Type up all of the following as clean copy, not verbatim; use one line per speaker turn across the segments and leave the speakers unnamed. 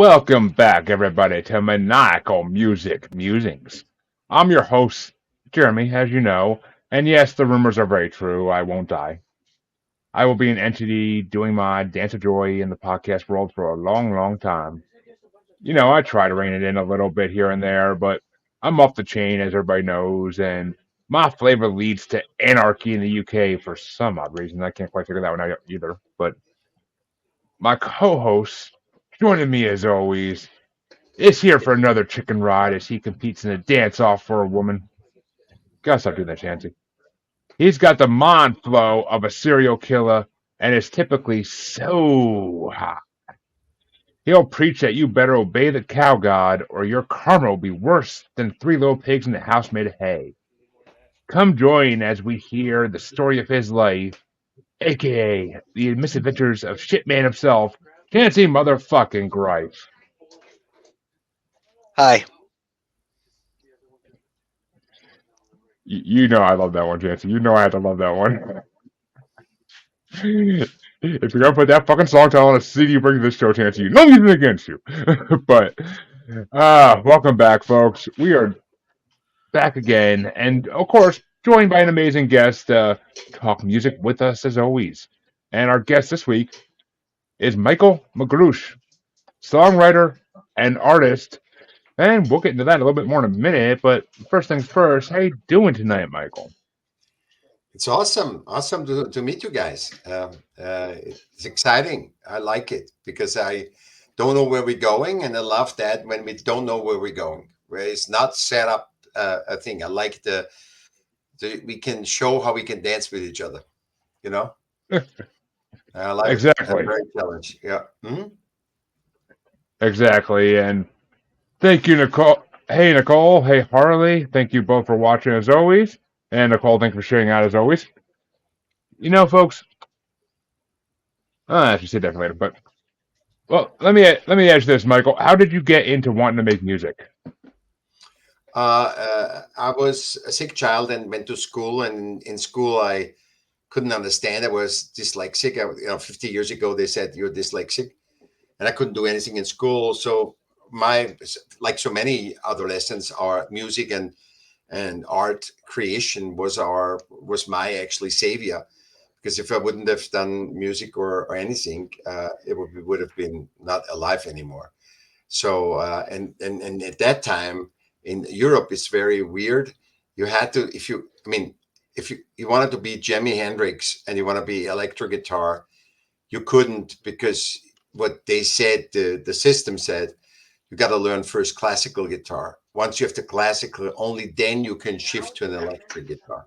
Welcome back, everybody, to Maniacal Music Musings. I'm your host, Jeremy, as you know, and yes, the rumors are very true. I won't die. I will be an entity doing my dance of joy in the podcast world for a long, long time. I try to rein it in a little bit here and there, but I'm off the chain, as everybody knows, and my flavor leads to anarchy in the UK for some odd reason. I can't quite figure that one out either. But my co-host, joining me as always, is here for another chicken ride as he competes in a dance off for a woman. Gotta stop doing that, Chancy. He's got the mind flow of a serial killer and is typically so hot. He'll preach that you better obey the cow god or your karma will be worse than three little pigs in a house made of hay. Come join as we hear the story of his life, aka the misadventures of Shitman himself, Chancy motherfucking Gripe.
Hi.
You know I love that one, Chancy. You know I have to love that one. If you're gonna put that fucking song title on a CD, you bring to this show, Chancy. Nothing against you. But welcome back, folks. We are back again, and of course, joined by an amazing guest to talk music with us as always. And our guest this week is Michael Magrush, songwriter and artist. And we'll get into that a little bit more in a minute. But first things first, how you doing tonight, Michael?
It's awesome to meet you guys. It's exciting. I like it because I don't know where we're going, and I love that when we don't know where we're going. Where it's not set up a thing. I like the we can show how we can dance with each other. You know, I like it. I'm
Exactly.
very challenged. Yeah.
Exactly. And thank you, Nicole. Hey, Nicole. Hey, Harley. Thank you both for watching as always. And Nicole, thanks for sharing out as always. Folks, I should say that for later. But well, let me ask you this, Michael. How did you get into wanting to make music?
I was a sick child and went to school, and in school I couldn't understand. I was dyslexic. 50 years ago they said you're dyslexic, and I couldn't do anything in school. So my like so many adolescents, our music and art creation was my actually savior. Because if I wouldn't have done music or anything, it would have been not alive anymore. So and at that time in Europe, it's very weird. You had to if you I mean if you wanted to be Jimi Hendrix and you want to be electric guitar, you couldn't because what they said the system said you got to learn first classical guitar. Once you have the classical, only then you can shift to an electric guitar.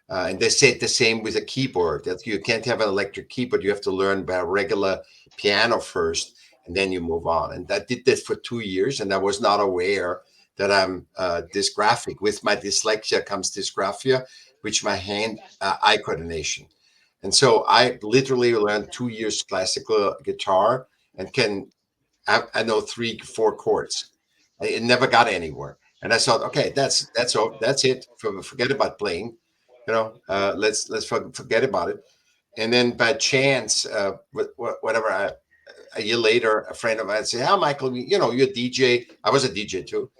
And they said the same with a keyboard that you can't have an electric keyboard. You have to learn by a regular piano first, and then you move on. And I did that for 2 years, and I was not aware that I'm dysgraphic. With my dyslexia comes dysgraphia, which my hand eye coordination. And so I literally learned 2 years classical guitar and I know 3, 4 chords. It never got anywhere. And I thought, okay, that's all. That's it. Forget about playing. Let's forget about it. And then by chance, whatever, a year later, a friend of mine said, "How, Michael? You're a DJ. I was a DJ too."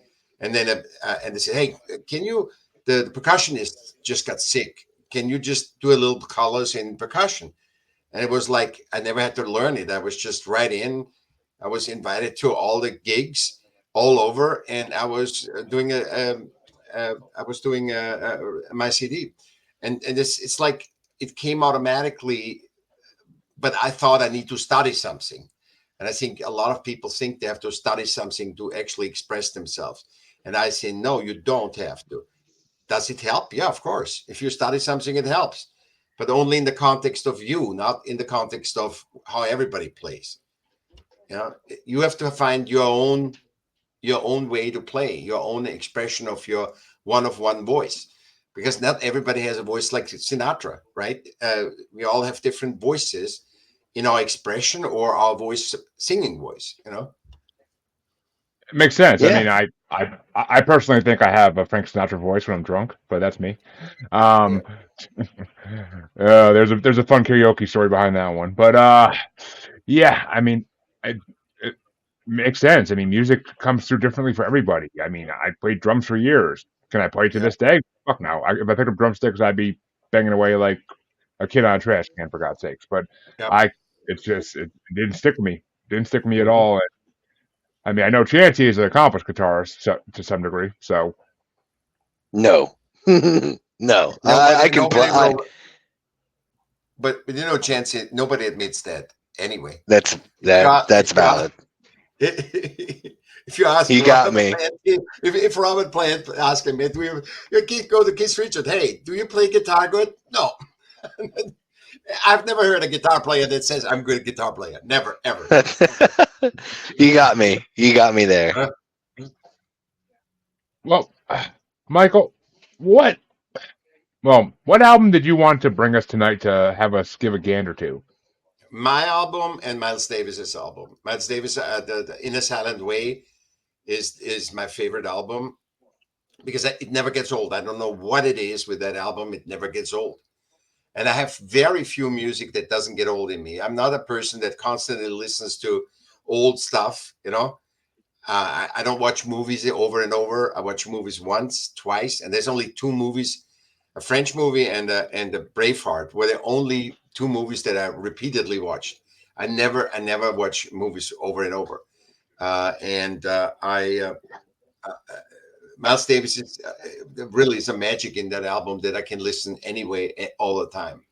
And then and they said, "Hey, can you? The percussionist just got sick. Can you just do a little colors in percussion?" And it was like I never had to learn it. I was just right in. I was invited to all the gigs all over, and I was doing I was doing my CD, and it's like it came automatically. But I thought I need to study something, and I think a lot of people think they have to study something to actually express themselves. And I say, no, you don't have to. Does it help? Yeah, of course. If you study something, it helps, but only in the context of you, not in the context of how everybody plays. You have to find your own way to play, your own expression of your one of one voice, because not everybody has a voice like Sinatra, right? We all have different voices in our expression or our voice, singing voice.
It makes sense. I
Yeah.
mean, I personally think I have a Frank Sinatra voice when I'm drunk, but that's me.
Yeah.
Um, there's a fun karaoke story behind that one, but yeah, I mean, I, makes sense. I mean, music comes through differently for everybody. I mean, I played drums for years. Can I play to
Yeah,
this day? Fuck no. If I picked up drumsticks, I'd be banging away like a kid on a trash can, for God's sakes. But
yeah.
I, it's just, it didn't stick with me. Didn't stick with me at
Mhm.
all. I mean, I know Chancy is an accomplished guitarist to some degree. So,
No, no. I
Nobody,
can play.
nobody wrote, but Chancy, nobody admits that anyway.
That's
If you ask,
that's valid.
if you ask
You got
Robert
me.
Plant, if Robert Plant ask him, do you your kid go to Keith Richard? Hey, do you play guitar good? No, I've never heard a guitar player that says I'm a good guitar player. Never, ever.
You got me. You got me there.
Huh?
well, Michael, what, what album did you want to bring us tonight to have us give a gander to?
My album and Miles Davis's album. Miles Davis, the In a Silent Way, is my favorite album because it never gets old. I don't know what it is with that album; it never gets old. And I have very few music that doesn't get old in me. I'm not a person that constantly listens to old stuff. I don't watch movies over and over. I watch movies once, twice, and there's only two movies: a French movie and a Braveheart, were the only two movies that I repeatedly watched. I never watch movies over and over. And I Miles Davis is really is a magic in that album that I can listen anyway all the time,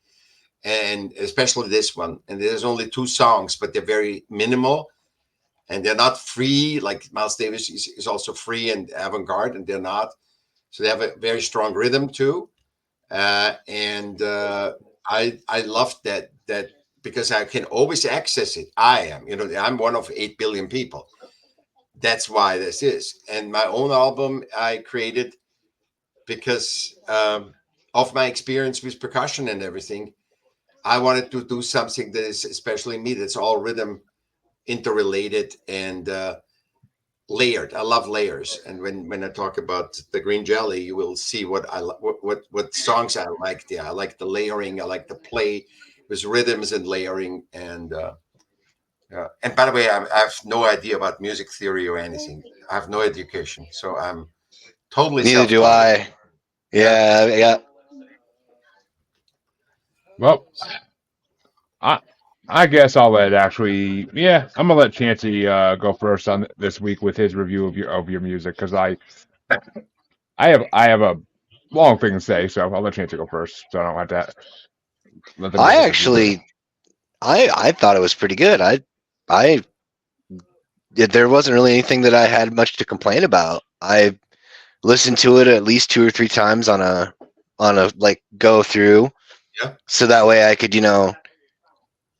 and especially this one. And there's only two songs, but they're very minimal and they're not free. Like Miles Davis is also free and avant-garde, and they're not. So they have a very strong rhythm too, and I love that because I can always access it. I'm one of 8 billion people. That's why this is. And my own album I created because of my experience with percussion and everything. I wanted to do something that is especially me. That's all rhythm interrelated and layered. I love layers, and when I talk about the green jelly, you will see what songs I like there. I like the layering. I like the play with rhythms and layering. And by the way, I have no idea about music theory or anything. I have no education, so I'm totally
Neither do
self-taught.
I.
Yeah.
Yeah, yeah.
Well, I I guess I'll let actually, yeah, I'm gonna let Chancy go first on this week with his review of your music because I have a long thing to say, so I'll let Chancy go first, so I don't have to let them give
I
this review.
actually, I thought it was pretty good. I there wasn't really anything that I had much to complain about. I listened to it at least 2 or 3 times on a like go through,
Yeah.
so that way I could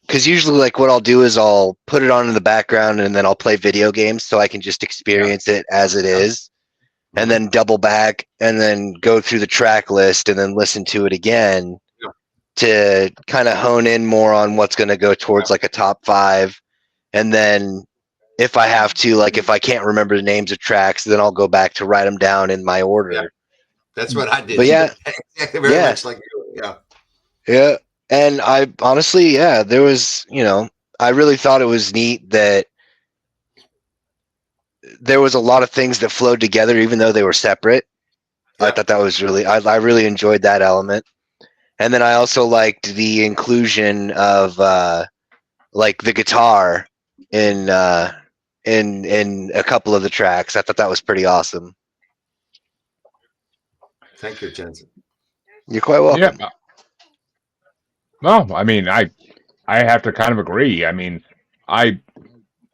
because usually like what I'll do is I'll put it on in the background and then I'll play video games so I can just
Yeah.
experience it as it
Yeah.
is, and
Mhm.
then double back and then go through the track list and then listen to it again
Yeah.
to kind of hone in more on what's going to go
Yeah.
towards like a top five. And then if I have to, like if I can't remember the names of tracks, then I'll go back to write them down in my
Yeah.
order.
That's what I
But
did.
yeah,
Exactly, very
yeah,
much like you. Yeah.
yeah. And I honestly, yeah, there was, I really thought it was neat that there was a lot of things that flowed together, even though they were separate. I
Yeah.
thought that was I really enjoyed that element. And then I also liked the inclusion of like the guitar in in a couple of the tracks. I thought that was pretty awesome.
Thank you, Jensen.
You're quite
Yeah,
welcome.
no, I mean I have to kind of agree. I mean, I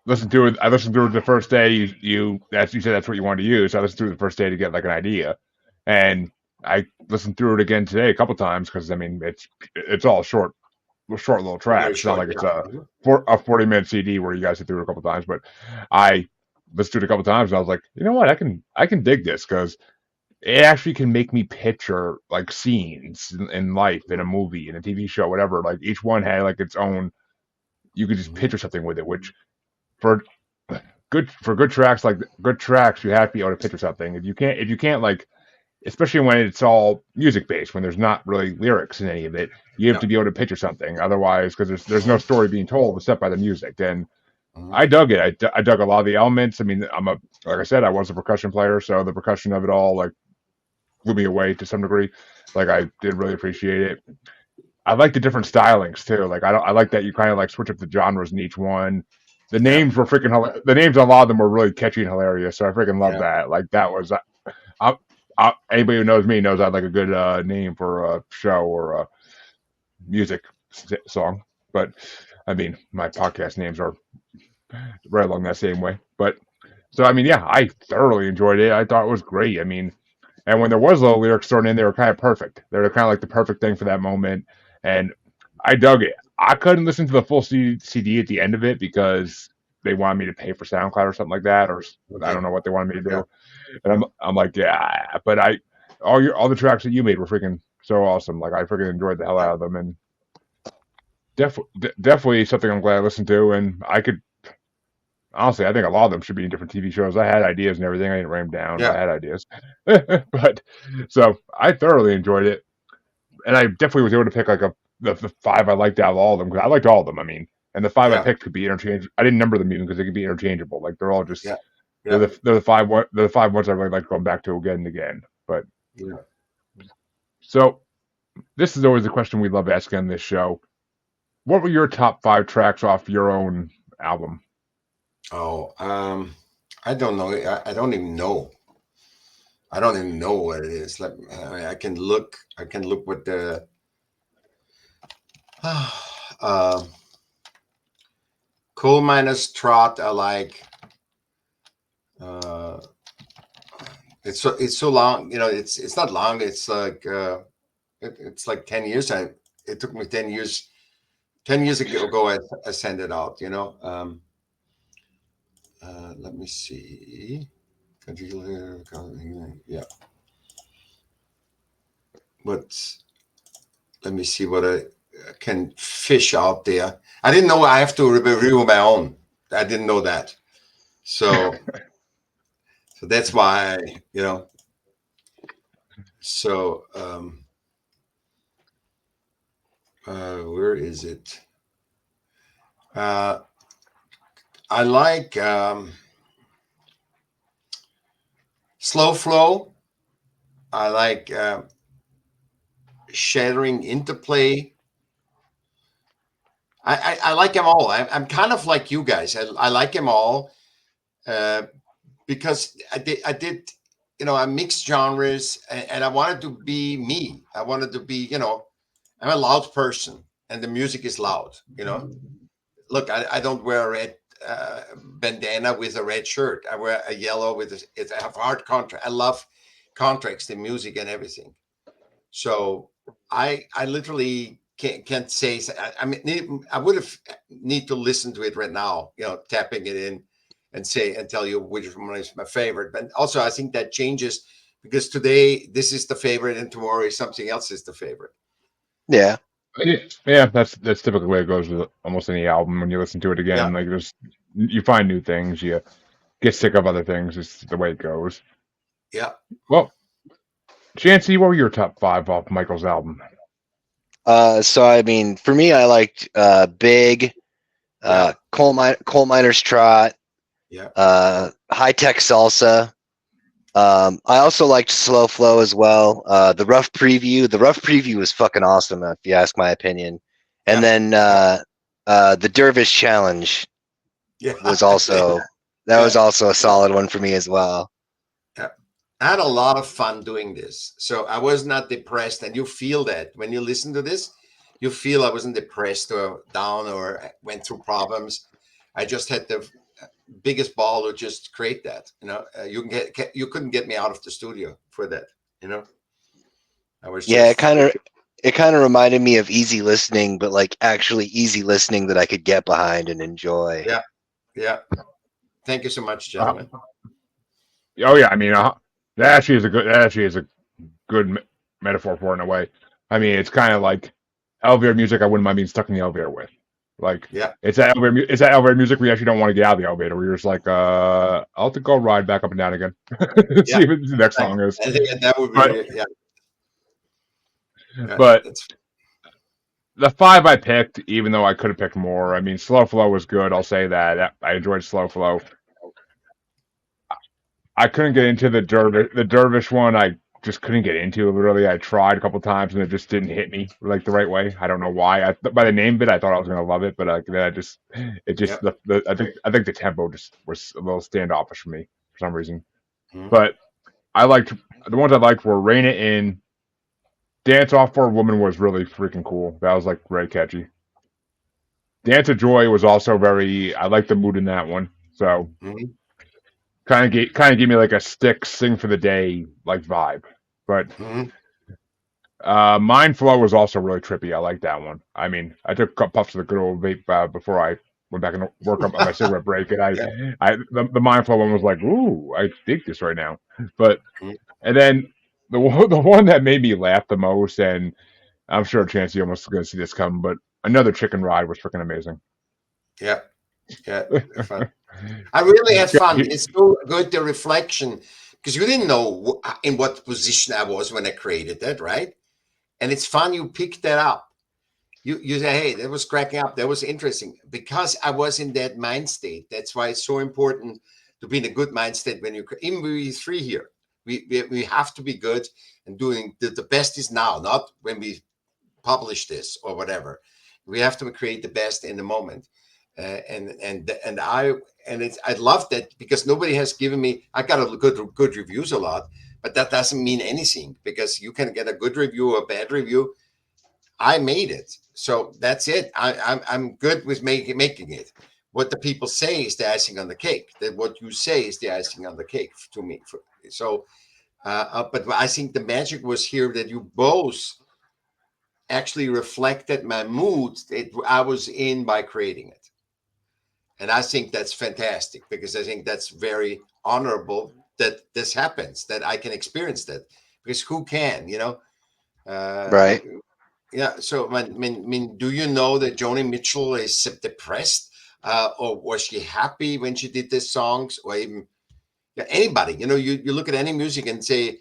listened to it. I listened to it the first day. You said that's what you wanted to use. So I listened to it the first day to get like an idea, and I listened through it again today a couple times because I mean it's all short little
Very
tracks. It's not
short.
like it's
Yeah.
a
Mhm.
for a 40-minute CD where you guys sit through it a couple times. But I listened to it a couple times and I was like, you know what, I can dig this because it actually can make me picture like scenes in life, in a movie, in a TV show, whatever. Like each one had like its own. You could just
Mhm.
picture something with it, which for good tracks, like good tracks, you have to be able to picture something. If you can't like, especially when it's all music based, when there's not really lyrics in any of it, you have
Yeah.
to be able to picture something. Otherwise, because there's no story being told except by the music. Then
Mhm.
I dug it. I dug a lot of the elements. I mean, like I said, I was a percussion player, so the percussion of it all like blew me away to some degree. Like I did really appreciate it. I like the different stylings too. Like I like that you kind of like switch up the genres in each one. The
Yeah,
names were freaking. The names on a lot of them were really catchy and hilarious. So I freaking love
yeah,
that. Like that was. Anybody who knows me knows I like a good name for a show or a music song. But I mean, my podcast names are right along that same way. But so I mean, yeah, I thoroughly enjoyed it. I thought it was great. I mean, and when there was little lyrics thrown in, they were kind of perfect. They were kind of like the perfect thing for that moment, and I dug it. I couldn't listen to the full CD at the end of it because they wanted me to pay for SoundCloud or something like that, or I don't
okay,
know what they wanted me to
yeah,
do. And I'm like, yeah, but all the tracks that you made were freaking so awesome. Like I freaking enjoyed the hell
yeah,
out of them, and definitely something I'm glad I listened to. And I could honestly, I think a lot of them should be in different TV shows. I had ideas and everything. I didn't write them down, but
yeah,
I had ideas. But so I thoroughly enjoyed it, and I definitely was able to pick like the five I liked out of all of them because I liked all of them. I mean, and the five I
yeah,
picked could be interchangeable. I didn't number them even because they could be interchangeable. Like they're all
yeah,
just
yeah,
they're the five ones I really like going back to again and again. But
yeah.
so this is always the question we love asking on this show. What were your top five tracks off your own album?
Oh, I don't know. I don't even know. I don't even know what it is. Like I can look. I can look with the. uh, Coal Miner's Trot. I like. Uh, it's so long. It's not long. It's like 10 years. It took me 10 years. 10 years ago, I sent it out. Let me see. Yeah, but let me see what I can fish out there. I didn't know I have to review my own. I didn't know that. So that's why, you know. So where is it? Uh, I like Slow Flow. I like Shattering Interplay. I like them all. I'm kind of like you guys. I like them all uh, because I did I mixed genres and I wanted to be me. I wanted to be I'm a loud person and the music is loud. Look, I don't wear a red bandana with a red shirt. I wear a yellow with it's a hard contrast. I love contrast in music and everything. So I literally can't say. I mean, I would have need to listen to it right now. Tapping it in and tell you which one is my favorite. But also, I think that changes because today this is the favorite and tomorrow something else is the favorite.
Yeah.
Yeah, that's typically the way it goes with almost any album. When you listen to it
Yeah,
again, like there's you find new things, you get sick of other things. It's the way it goes.
yeah,
Well, Chancy, what were your top five off Michael's album?
So I mean, for me, I liked Big,
yeah,
Coal Miner's Trot,
yeah,
High Tech Salsa. I also liked Slow Flow as well. The Rough Preview was fucking awesome, if you ask my opinion. And
yeah,
then the Dervish Challenge
yeah,
was also
yeah.
a solid one for me as well.
Yeah. I had a lot of fun doing this. So I was not depressed. And you feel that when you listen to this, you feel I wasn't depressed or down or went through problems. I just had the biggest ball to just create that. You couldn't get me out of the studio for that. I was
Yeah,
just,
it kind of reminded me of easy listening, but like actually easy listening that I could get behind and enjoy.
yeah, yeah. Thank you so much,
Uh,
gentlemen.
oh yeah, I mean that actually is a good metaphor for it in a way. I mean, it's kind of like elevator music. I wouldn't mind being stuck in the elevator with. Like
Yeah,
it's that elevator music where you actually don't want to get out of the elevator. Where you're just like, I'll have to go ride back up and down again.
yeah.
See what the next
Thanks.
song is.
I think that would
But
be, yeah, yeah.
but
That's,
the five I picked, even though I could have picked more. I mean, Slow Flow was good. I'll say that. I enjoyed Slow Flow. I couldn't get into the Dervish one. I just couldn't get into it. Really, I tried a couple times and it just didn't hit me like the right way. I don't know why. By the name of it, I thought I was gonna love it, but then it just
Yeah.
I think the tempo just was a little standoffish for me for some reason.
Mhm.
But I liked the ones I liked were Rein It In. Dance Off for a Woman was really freaking cool. That was like very catchy. Dance of Joy was also very. I liked the mood in that one. So
Mhm.
kind of gave me like a stick sing for the day like vibe. But
Mhm.
Mind Flow was also really trippy. I like that one. I mean, I took a couple puffs of the good old vape before I went back and work up on my cigarette break, and
Yeah.
the Mind Flow one was like, ooh, I dig this right now. But
Mhm.
and then the one that made me laugh the most, and I'm sure Chancy almost going to see this come, but Another Chicken Ride was freaking amazing.
Yeah. Yeah. Fun. I really had fun. It's so good, the reflection, because you didn't know in what position I was when I created that, right? And it's fun you picked that up. You say, hey, that was cracking up. That was interesting because I was in that mind state. That's why it's so important to be in a good mind state when you even we three here. We have to be good and doing the best is now, not when we publish this or whatever. We have to create the best in the moment. And I love that because nobody has given me. I got a good reviews a lot, but that doesn't mean anything because you can get a good review or a bad review. I made it, so that's it. I'm good with making it. What the people say is the icing on the cake. That what you say is the icing on the cake to me. So, but I think the magic was here that you both actually reflected my mood that I was in by creating it. And I think that's fantastic because I think that's very honorable that this happens, that I can experience that. Because who can, you know? Uh,
Right.
yeah. So, do you know that Joni Mitchell is depressed? Or was she happy when she did these songs? Or even yeah, anybody, you look at any music and say,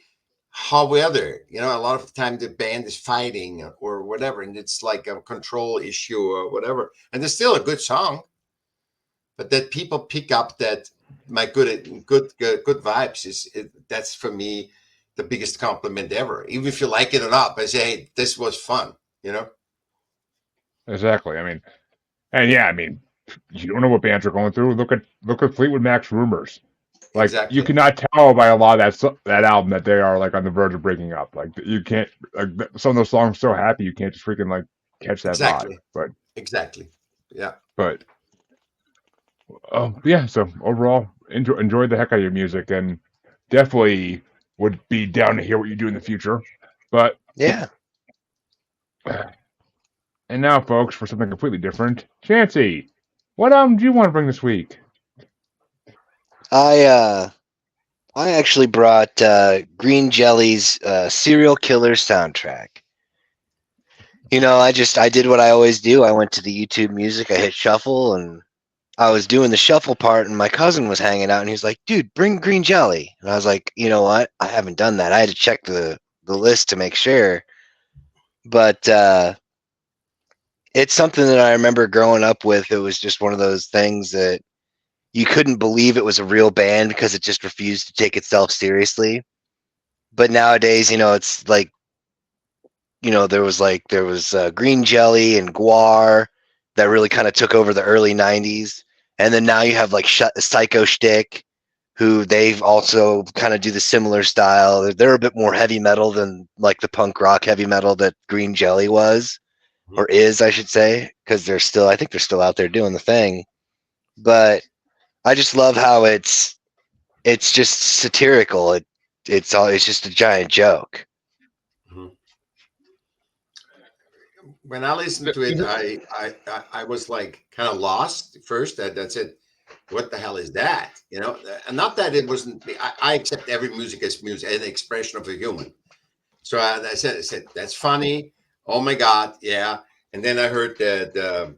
however, a lot of the time the band is fighting or whatever, and it's like a control issue or whatever. And it's still a good song, but that people pick up that my good vibes that's for me the biggest compliment ever. Even if you like it or not, I say, hey, this was fun, you know?
Exactly. I mean, and yeah, I mean, you don't know what bands are going through. Look at Fleetwood Mac's Rumors. Like you
Exactly.
cannot tell by a lot of that album that they are like on the verge of breaking up. Like you can't like some of those songs are so happy you can't just freaking like catch that vibe.
Exactly.
But
Exactly. Yeah.
but yeah. So overall, enjoyed the heck out of your music and definitely would be down to hear what you do in the future. But
Yeah.
and now, folks, for something completely different, Chancy, what album do you want to bring this week?
I I actually brought Green Jelly's Serial Killer soundtrack. I did what I always do. I went to the YouTube music, I hit shuffle, and I was doing the shuffle part, and my cousin was hanging out, and he was like, "Dude, bring Green Jelly." And I was like, "You know what? I haven't done that. I had to check the list to make sure." But it's something that I remember growing up with. It was just one of those things that you couldn't believe it was a real band because it just refused to take itself seriously. But nowadays, it's like, there was Green Jelly and Guar that really kind of took over the early '90s, and then now you have like Psycho Stick, who they've also kind of do the similar style. They're a bit more heavy metal than like the punk rock heavy metal that Green Jelly was, or
Mhm.
is, I should say, because I think they're still out there doing the thing. But I just love how it's just satirical. It's just a giant joke.
Mhm. When I listened to it, I was like kind of lost at first. That's it. What the hell is that? And not that it wasn't. I accept every music as music, an expression of a human. So I said that's funny. Oh my god, yeah. And then I heard the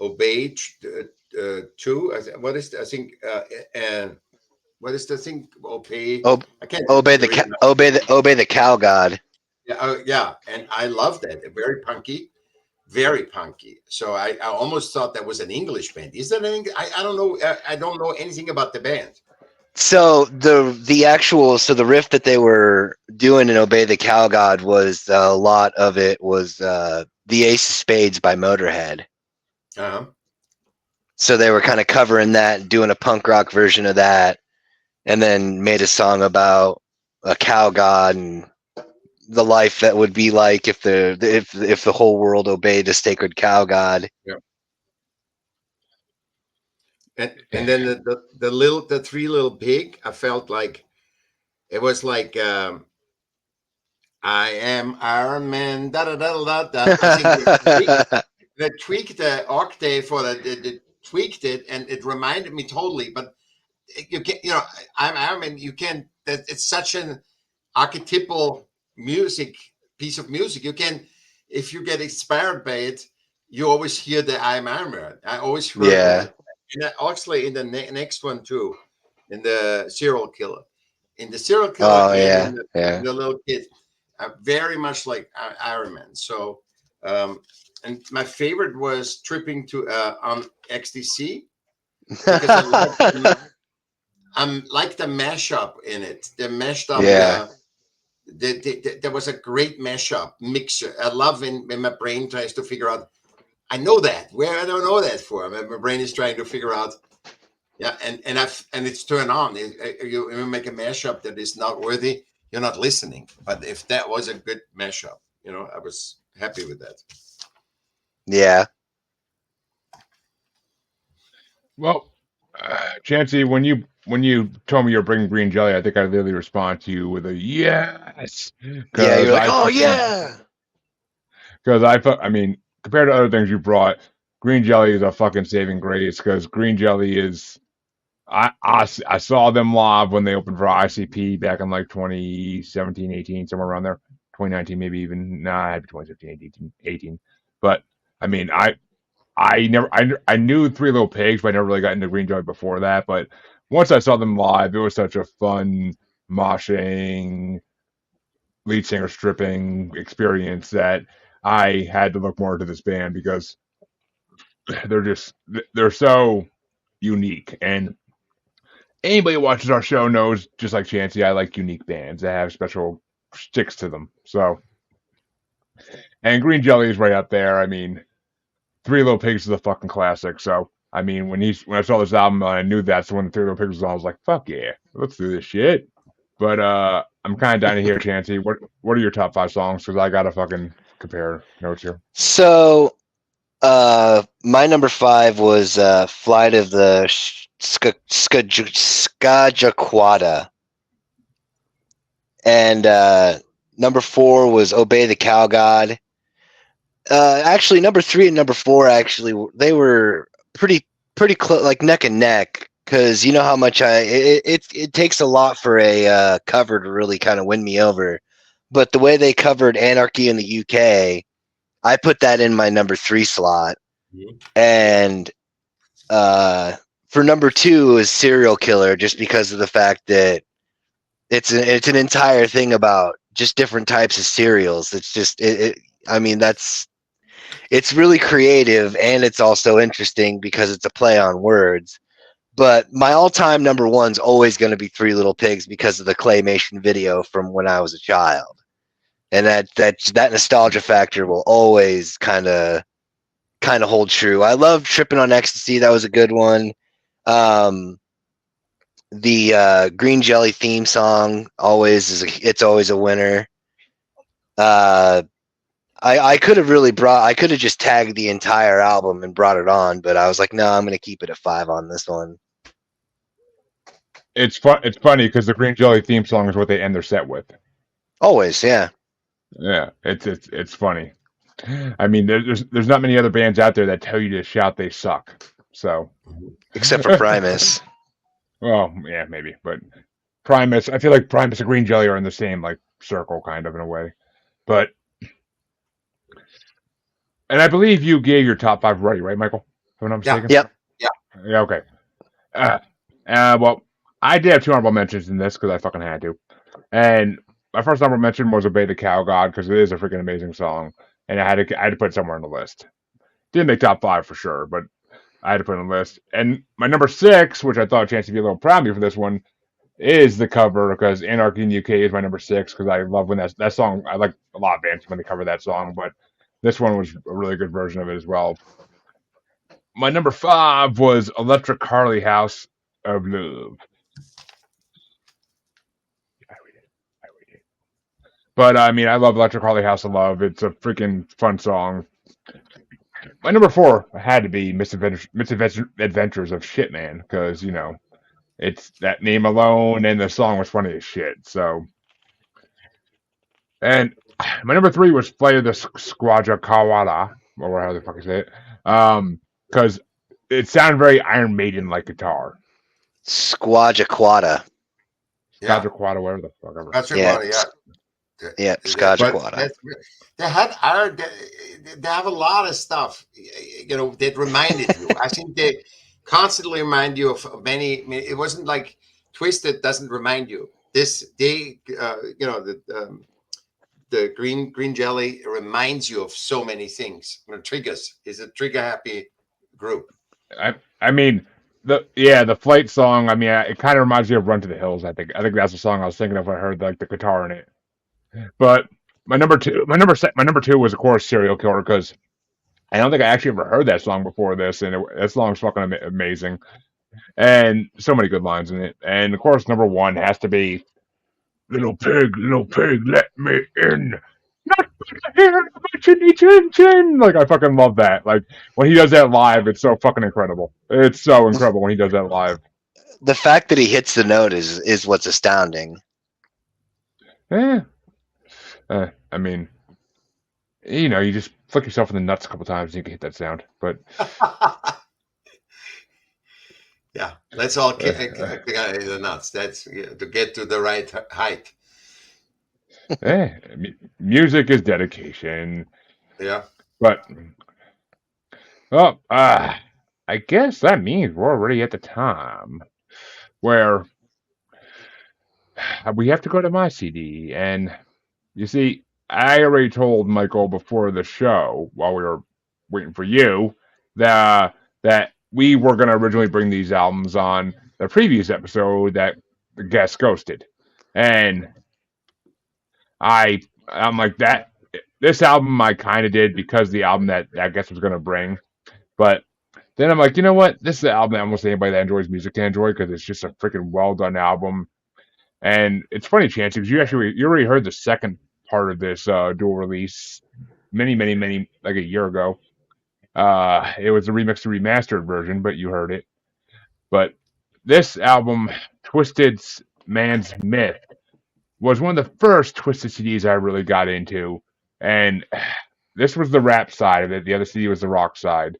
obey two. What is I think what is the thing obey?
Oh,
I can't remember the original.
obey the cow god.
Yeah, and I love that. Very punky, very punky. So I almost thought that was an English band. Is that an English? I don't know. I don't know anything about the band.
So the riff that they were doing in Obey the Cow God was a lot of it was the Ace of Spades by Motorhead.
Uh-huh.
So they were kind of covering that, doing a punk rock version of that, and then made a song about a cow god and the life that would be like if the whole world obeyed a sacred cow god.
Yeah. And then the Three Little Pig, I felt like it was like I am Iron Man. Da da da da da. I think they tweaked the octave for the tweaked it, and it reminded me totally. But you can, I'm Iron Man. You can. That it's such an archetypal piece of music. You can, if you get inspired by it, you always hear the I'm Iron Man. I always heard
Yeah.
that. And actually, in the next one too, in the Serial Killer,
Oh
again,
yeah, yeah.
the little kid, very much like Iron Man. So, and my favorite was tripping to on XTC because I like the mashup in it. The mashed up.
Yeah.
There was a great mashup mixer. I love when my brain tries to figure out. I know that. Where I don't know that for. My brain is trying to figure out. Yeah, and it's turned on. You make a mashup that is not worthy. You're not listening. But if that was a good mashup, I was happy with that.
Yeah.
Well, Chancy, when you told me you're bringing green jelly, I think I literally respond to you with a yes,
Yeah,
because
you're like,
I
oh
fucking
yeah.
because I mean, compared to other things you brought, green jelly is a fucking saving grace because green jelly is. I saw them live when they opened for ICP back in like 2017, 18, somewhere around there. 2019, maybe even. Nah, it had to be 2017, 18. But I mean, I knew Three Little Pigs, but I never really got into Green Jelly before that. But once I saw them live, it was such a fun moshing, lead singer stripping experience that I had to look more into this band because they're just they're so unique. And anybody who watches our show knows, just like Chancy, I like unique bands that have special sticks to them. So, and Green Jelly is right up there. I mean, Three Little Pigs is a fucking classic. So, I mean, when I saw this album, I knew that's when Three Little Pigs was on. I was like, fuck yeah, let's do this shit. But I'm kind of dying to hear, Chancy. What are your top 5 songs? Because I gotta fucking compare notes here.
So my number 5 was Flight of the Skajaquada. And number 4 was Obey the Cow God. Actually, number 3 and number 4 they were pretty close, like neck and neck. Because you know how much it takes a lot for a cover to really kind of win me over. But the way they covered Anarchy in the UK, I put that in my number 3 slot.
Mm-hmm.
And for number 2 is Serial Killer, just because of the fact that it's an entire thing about just different types of cereals. It's just I mean, it's really creative, and it's also interesting because it's a play on words. But my all-time number 1's always going to be Three Little Pigs because of the claymation video from when I was a child, and that nostalgia factor will always kind of hold true. I love Tripping on Ecstasy. That was a good one. The Green Jelly theme song it's always a winner. I could have just tagged the entire album and brought it on, but I was like, no, I'm going to keep it at 5 on this one.
It's funny because the Green Jelly theme song is what they end their set with.
Always, yeah.
Yeah, it's funny. I mean, there's not many other bands out there that tell you to shout they suck. So,
Except for Primus.
Well, yeah, maybe, but Primus. I feel like Primus and Green Jelly are in the same like circle, kind of in a way. But, and I believe you gave your top 5 already, right, Michael? If I'm not mistaken.
Yep.
Yeah. Okay. Well, I did have 2 honorable mentions in this because I fucking had to, and my first honorable mention was "Obey the Cow God" because it is a freaking amazing song, and I had to put it somewhere on the list. Didn't make top five for sure, but I had to put it on the list. And my number six, which I thought Chance would be a little proud of me for this one, is the cover because "Anarchy in the UK" is my number six because I love when that song. I like a lot of bands when they cover that song, but this one was a really good version of it as well. My number five was "Electric Harley House of Love." I read it. I read it. But I mean, I love "Electric Harley House of Love." It's a freaking fun song. My number four had to be Misadventures of Shitman because it's that name alone, and the song was funny as shit. So, and my number three was "Play the Squadra Kawada," or how the fuck I say it, because it sounded very Iron Maiden like guitar.
Squadjaquata.
Yeah,
Squadra Quada, whatever the fuck ever.
that's your
Yeah.
body. Yeah.
Yeah,
But
Squadjaquata.
they had other, they have a lot of stuff, that reminded you. I think they constantly remind you of many. It wasn't like Twisted doesn't remind you. The green jelly reminds you of so many things. Triggers is a trigger happy group.
I mean the flight song. I mean, it kind of reminds me of "Run to the Hills." I think that's the song I was thinking of when I heard like the guitar in it. But my number two was of course "Serial Killer" because I don't think I actually ever heard that song before this, and that song's fucking amazing, and so many good lines in it. And of course, number one has to be little pig, let me in." Not here, but you need chin. Like I fucking love that. Like when he does that live, it's so fucking incredible. It's so incredible when he does that live.
The fact that he hits the note is what's astounding.
Eh, I mean, you just flick yourself in the nuts a couple times and you can hit that sound. But
Yeah, let's all
uh,
kick the nuts. That's to get to the right height.
music is dedication.
Yeah.
But oh, I guess that means we're already at the time where we have to go to my CD. And you see, I already told Michael before the show, while we were waiting for you, that we were going to originally bring these albums on the previous episode that the guest ghosted. And I'm like that. This album I kind of did because the album that I guess was going to bring. But then I'm like, you know what? This is the album that almost anybody that enjoys music can enjoy because it's just a freaking well done album. And it's funny, Chancey, because you already heard the second part of this dual release many like a year ago. It was a remix to remastered version, but you heard it. But this album, Twiztid's Man's Myth, was one of the first Twiztid CDs I really got into, and this was the rap side of it. The other CD was the rock side.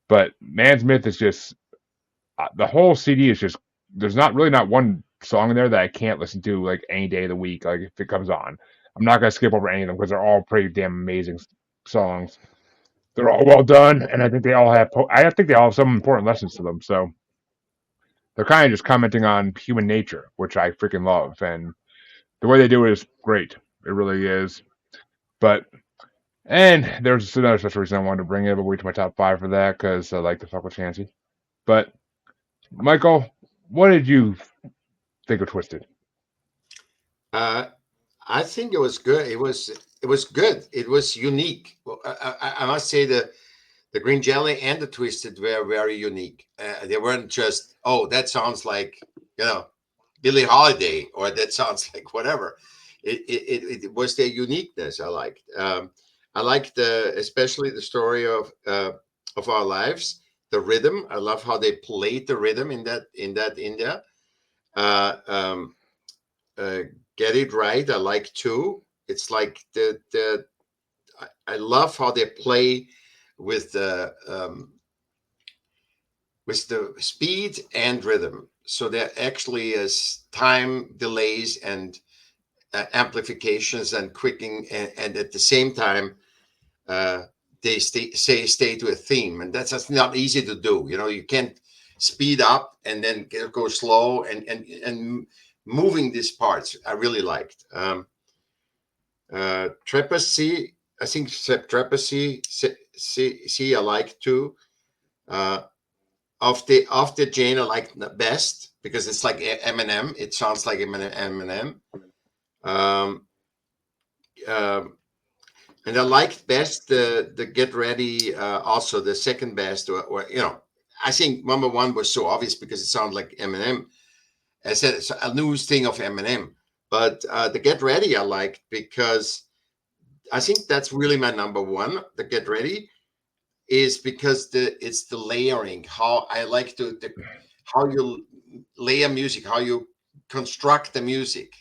But Man's Myth is just the whole CD is just there's not one song in there that I can't listen to like any day of the week, like if it comes on. I'm not gonna skip over any of them because they're all pretty damn amazing songs. They're all well done, and I think they all have I think they all have some important lessons to them. So they're kind of just commenting on human nature, which I freaking love, and the way they do it is great. It really is. But and there's another special reason I wanted to bring it, but wait to my top five for that because I like to fuck with Chancy. But Michael, what did you think of Twiztid?
I think it was good. It was good. It was unique. Well, I must say the green jelly and the Twiztid were very unique. They weren't just, oh, that sounds like Billie Holiday, or that sounds like whatever. It was their uniqueness. I liked especially the story of our lives, the rhythm. I love how they played the rhythm in there. Uh, um, uh, get it right. I like too. It's like I love how they play with the speed and rhythm. So there actually is time delays and amplifications and quicking, and at the same time, uh, they stay to a theme, and that's just not easy to do. You can't speed up and then go slow, and moving these parts I really liked. Trepacy, I think Trepacy, C I like too. Uh, of the Jane, I like the best because it's like Eminem. It sounds like Eminem. Um, um, and I liked best the Get Ready. Also, the second best, or I think number one was so obvious because it sounded like Eminem. I said it's a new thing of Eminem. But the Get Ready I liked because I think that's really my number one. The Get Ready is because it's the layering. How I like how you layer music, how you construct the music,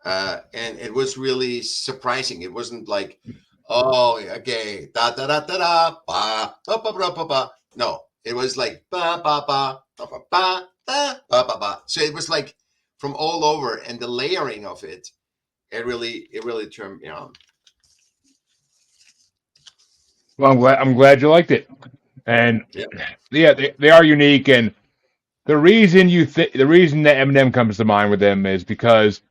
and it was really surprising. It wasn't like, oh, okay, da da da da da, ba ba ba ba ba ba. No, it was like ba ba ba ba ba ba ba ba ba ba. So it was like from all over, and the layering of it, it really turned me on.
Well, I'm glad you liked it, and
Yeah.
yeah, they are unique. And the reason that Eminem comes to mind with them is because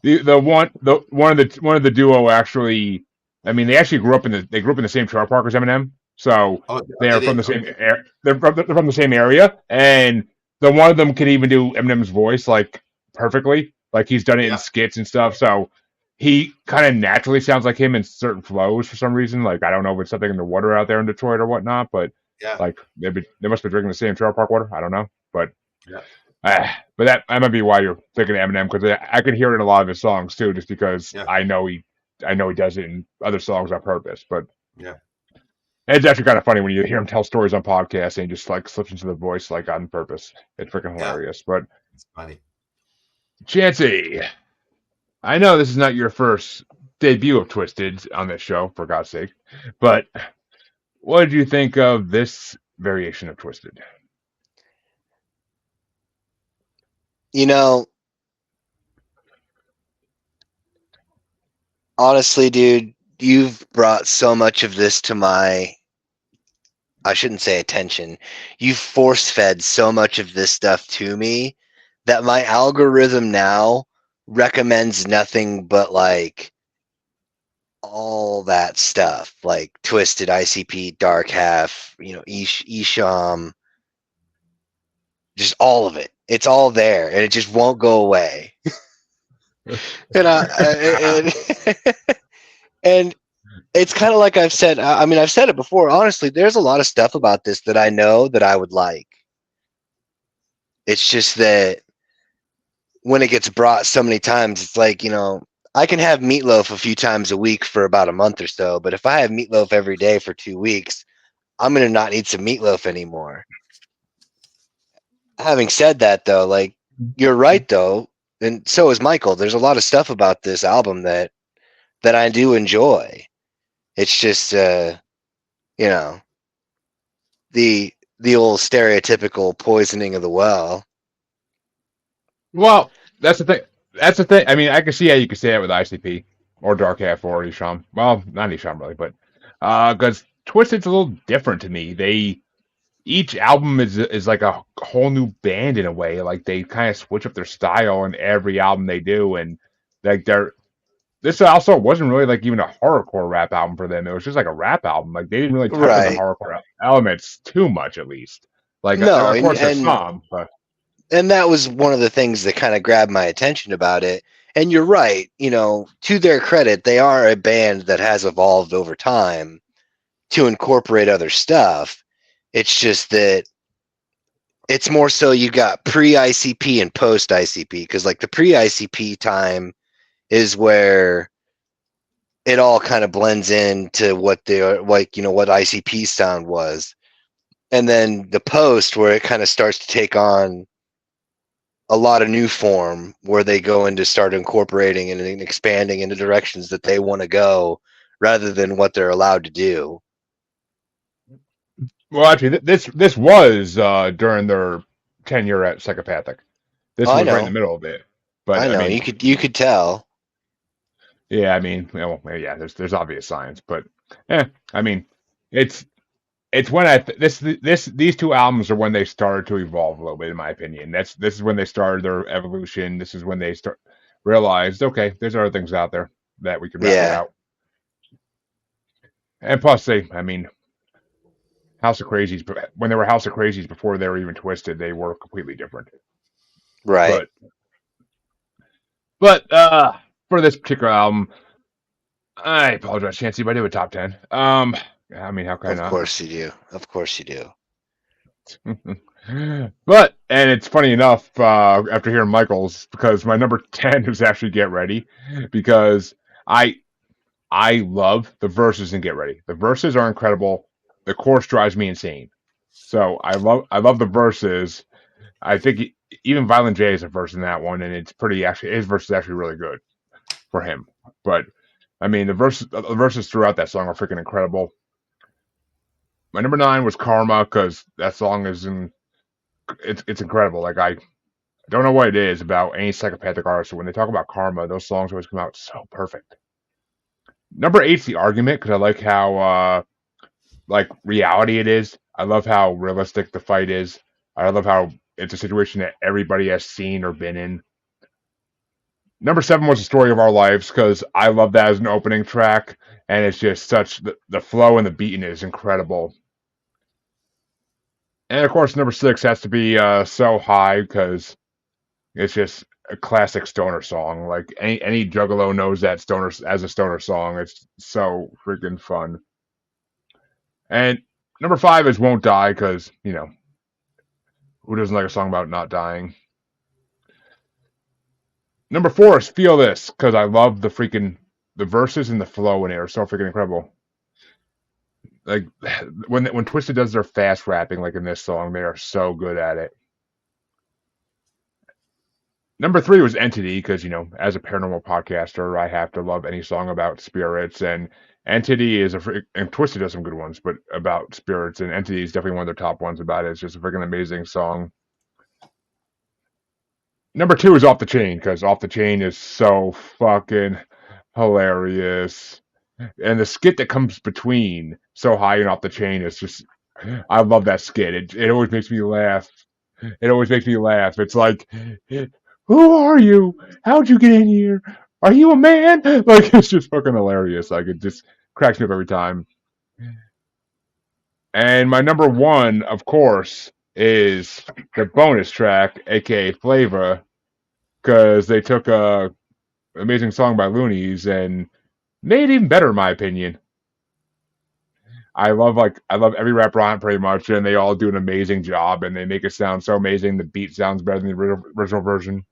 one of the duo actually, I mean, they grew up in the same trailer park as Eminem, so
Oh, they
they're from
did.
the same
Okay.
they're from the same area, and the one of them can even do Eminem's voice like perfectly, like he's done it in
Yeah.
skits and stuff. So he kind of naturally sounds like him in certain flows for some reason. Like I don't know if it's something in the water out there in Detroit or whatnot, but
Yeah.
like maybe they must be drinking the same trailer park water. I don't know, but
Yeah.
but that might be why you're thinking of Eminem because I can hear it in a lot of his songs too, just because
Yeah.
I know he does it in other songs on purpose. But
Yeah.
it's actually kind of funny when you hear him tell stories on podcasts and he just like slips into the voice like on purpose. It's freaking
Yeah.
hilarious. But
It's funny.
Chancy, I know this is not your first debut of Twiztid on this show, for God's sake, but what did you think of this variation of Twiztid?
You know, honestly, dude, you've brought so much of this to my, I shouldn't say attention. You've force fed so much of this stuff to me that my algorithm now recommends nothing but like all that stuff, like Twisted, ICP, Dark Half, Isham, just all of it. It's all there, and it just won't go away. And and it's kind of like I've said. I mean, I've said it before. Honestly, there's a lot of stuff about this that I know that I would like. It's just that when it gets brought so many times, it's like, I can have meatloaf a few times a week for about a month or so, but if I have meatloaf every day for 2 weeks, I'm gonna not eat some meatloaf anymore. Having said that, though, like, you're right though, and so is Michael. There's a lot of stuff about this album that I do enjoy. It's just you know, the old stereotypical poisoning of the well.
Well, that's the thing. That's the thing. I mean, I can see how you could say that with ICP or Dark Half or Isham. Well, not Isham really, but because Twisted's a little different to me. They each album is like a whole new band in a way. Like they kind of switch up their style in every album they do, and like they're this also wasn't really like even a horrorcore rap album for them. It was just like a rap album. Like they didn't really touch on the
Right.
horrorcore elements too much, at least. Like
No,
of
and
course there's
and
some, but
and that was one of the things that kind of grabbed my attention about it. And you're right, to their credit, they are a band that has evolved over time to incorporate other stuff. It's just that it's more so you got pre ICP and post ICP, because like the pre ICP time is where it all kind of blends into what they like, what ICP sound was. And then the post where it kind of starts to take on a lot of new form, where they go into start incorporating and expanding into directions that they want to go rather than what they're allowed to do.
well, actually, this was during their tenure at Psychopathic. This
Oh, I
was right in the
know.
middle of it. But
I
I
know.
mean,
You could tell.
yeah, I mean, well, yeah, there's obvious signs, but I mean, it's it's when these two albums are when they started to evolve a little bit, in my opinion. This is when they started their evolution. This is when they realized, okay, there's other things out there. that we can rap
Yeah.
about. And plus, House of Crazies, when they were House of Crazies before they were even Twiztid, they were completely different.
Right.
But for this particular album, I apologize, Chancy, but I do a top 10. How can I
Of
not?
course you do. Of course you do.
But, and it's funny enough, after hearing Michael's, because my number 10 is actually Get Ready, because I love the verses in Get Ready. The verses are incredible. The chorus drives me insane. So I love the verses. I think even Violent J is a verse in that one, and it's pretty actually his verse is actually really good for him. But the verses throughout that song are freaking incredible. My number 9 was Karma because that song it's incredible. Like I don't know what it is about any psychopathic artist, but when they talk about karma, those songs always come out so perfect. Number 8's The Argument because I like how like reality it is. I love how realistic the fight is. I love how it's a situation that everybody has seen or been in. Number 7 was The Story of Our Lives because I love that as an opening track, and it's just such the flow and the beat in it is incredible. And of course, number 6 has to be So High because it's just a classic stoner song. Like any juggalo knows that stoner as a stoner song. It's so freaking fun. And number 5 is Won't Die because who doesn't like a song about not dying? Number 4 is Feel This because I love the verses and the flow in it are so freaking incredible. Like when Twiztid does their fast rapping, like in this song, they are so good at it. Number 3 was Entity because as a paranormal podcaster, I have to love any song about spirits, and Entity and Twiztid does some good ones, but about spirits, and Entity is definitely one of their top ones about it. It's just a freaking amazing song. Number 2 is Off the Chain because Off the Chain is so fucking hilarious. And the skit that comes between So High and Off the Chain is just, I love that skit. It always makes me laugh. It always makes me laugh. It's like, who are you? How'd you get in here? Are you a man? Like, it's just fucking hilarious. Like, it just cracks me up every time. And my number 1, of course, is the bonus track, aka Flavor, because they took a amazing song by Loonies and made it even better, in my opinion. I love every rapper on it pretty much, and they all do an amazing job, and they make it sound so amazing. The beat sounds better than the original version.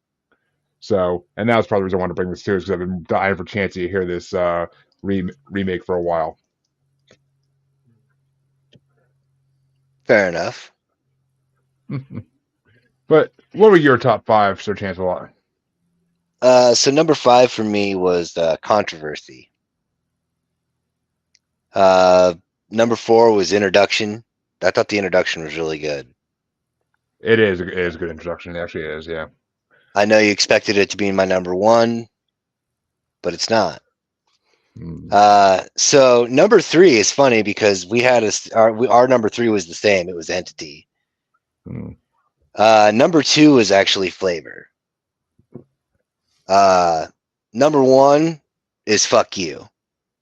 So, and that was probably the reason I wanted to bring this too, is because I've been dying for Chancy to hear this remake for a while.
Fair enough.
But what were your top 5, Sir Chance-a-Lot?
So number 5 for me was Controversy. Number 4 was Introduction. I thought the introduction was really good.
It is a good introduction. It actually is, yeah.
I know you expected it to be my number 1, but it's not. So number 3 is funny because we had our number 3 was the same. It was Entity. Number 2 was actually Flavor. Number 1 is Fuck You,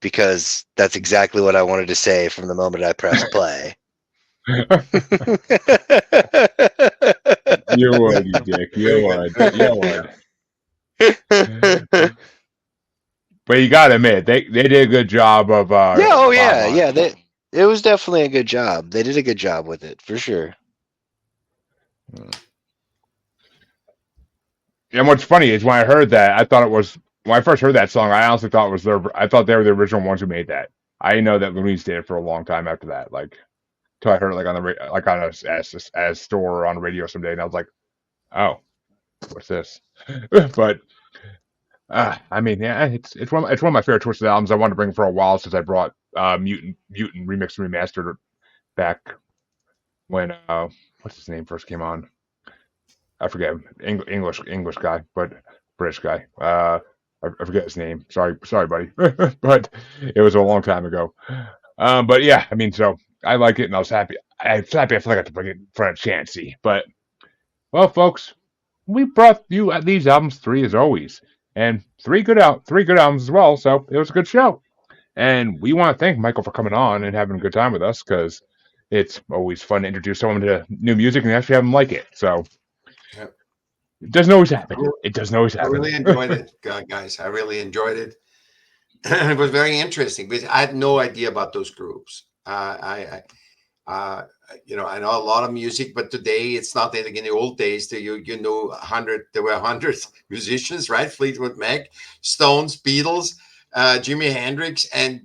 because that's exactly what I wanted to say from the moment I pressed play.
You would, you dick. You would. But you gotta admit, they did a good job of
it was definitely a good job. They did a good job with it, for sure.
And what's funny is when I heard that, when I first heard that song, I honestly thought I thought they were the original ones who made that. I didn't know that Looney's did it for a long time after that. Like, till I heard it on a store or on the radio someday, and I was like, oh, what's this? But it's one of my favorite Twiztid albums. I wanted to bring for a while since I brought Mutant Remixed and Remastered back when what's his name first came on. I forget, English guy, but British guy. I forget his name. Sorry, buddy. But it was a long time ago. But yeah, so I like it, and I was happy. I forgot to bring it in front of Chancy. But well, folks, we brought you these albums 3 as always. and three good albums as well. So it was a good show. And we want to thank Michael for coming on and having a good time with us because it's always fun to introduce someone to new music and actually have them like it. So
Yeah.
it doesn't always
I
happen. It doesn't always
I
happen.
really enjoyed it, guys. I really enjoyed it. It was very interesting because I had no idea about those groups. I know a lot of music, but today it's not like in the old days. That you know, 100. There were 100 musicians, right? Fleetwood Mac, Stones, Beatles, Jimi Hendrix, and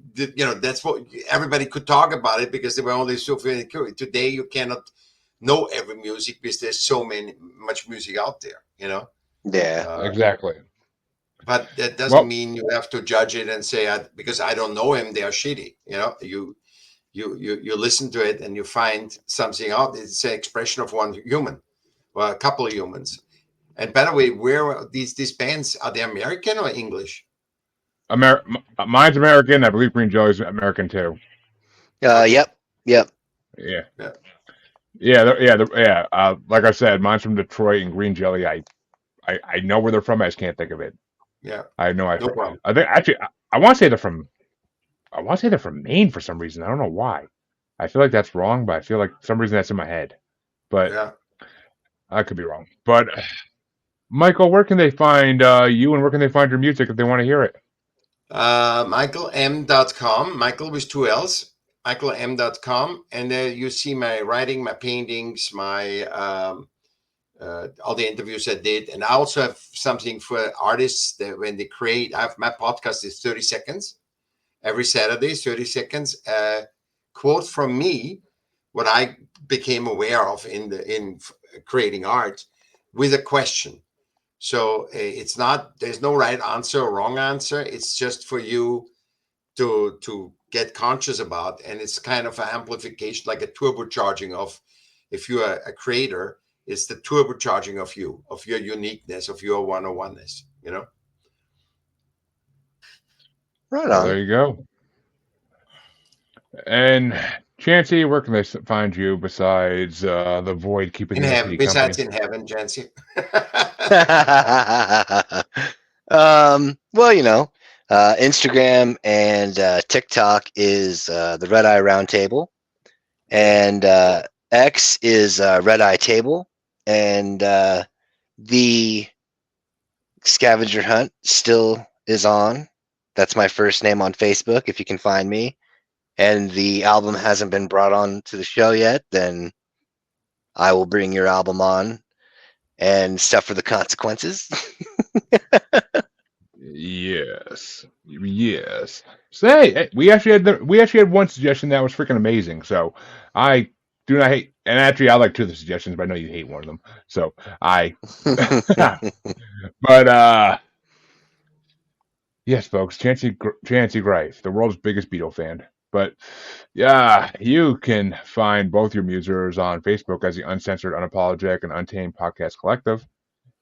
that's what everybody could talk about it because they were only so few. Today you cannot know every music because there's so much music out there.
Yeah.
Uh,
Exactly.
but that doesn't
Well,
mean you have to judge it and say because I don't know him, they are shitty. You listen to it and you find something out. It's an expression of one human, or a couple of humans. And by the way, where are these bands, are they American or English?
Mine's American. I believe Green Jelly's American too.
Okay.
Yep. Yep.
Yeah.
Yeah.
Yeah. Like I said, mine's from Detroit and Green Jelly. I know where they're from. I just can't think of it.
Yeah.
I know
No problem.
I think actually I want to say they're from I want to say they're from Maine for some reason. I don't know why. I feel like that's wrong, but I feel like for some reason that's in my head. But
Yeah.
I could be wrong. But Michael, where can they find you and where can they find your music if they want to hear it?
MichaelM.com, Michael with two L's, MichaelM.com. And there you see my writing, my paintings, my all the interviews I did. And I also have something for artists that when they create, my podcast is 30 seconds. Every Saturday, 30 seconds. Quote from me, what I became aware of in creating art with a question. So it's not, there's no right answer or wrong answer. It's just for you to get conscious about, and it's kind of an amplification, like a turbocharging of, if you're a creator, it's the turbocharging of you, of your uniqueness, of your one-on-oneness.
Right
Well,
on.
there you go. And Chancy, where can they find you besides the Void keeping
In
the
heaven,
NTD
besides
company?
in heaven, Jancy.
Well, Instagram and TikTok is the Red Eye Roundtable, and X is Red Eye Table, and the Scavenger Hunt still is on. That's my first name on Facebook, if you can find me. And the album hasn't been brought on to the show yet, then I will bring your album on and suffer the consequences.
Yes. Yes. So hey, we actually had one suggestion that was freaking amazing. So I do not hate, and actually I like two of the suggestions, but I know you hate one of them. So I but yes, folks, Chancy Greif, the world's biggest Beatle fan. But yeah, you can find both your musers on Facebook as the Uncensored, Unapologetic, and Untamed Podcast Collective.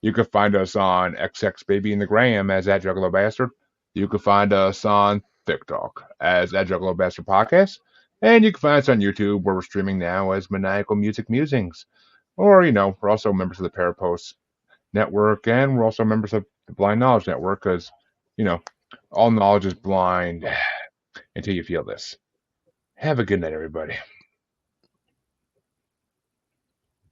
You can find us on XX Baby in the Graham as that Juggalo Bastard. You can find us on TikTok as that Juggalo Bastard Podcast. And you can find us on YouTube where we're streaming now as Maniacal Music Musings. Or, we're also members of the Parapost Network and we're also members of the Blind Knowledge Network because, you know, all knowledge is blind until you feel this. Have a good night, everybody.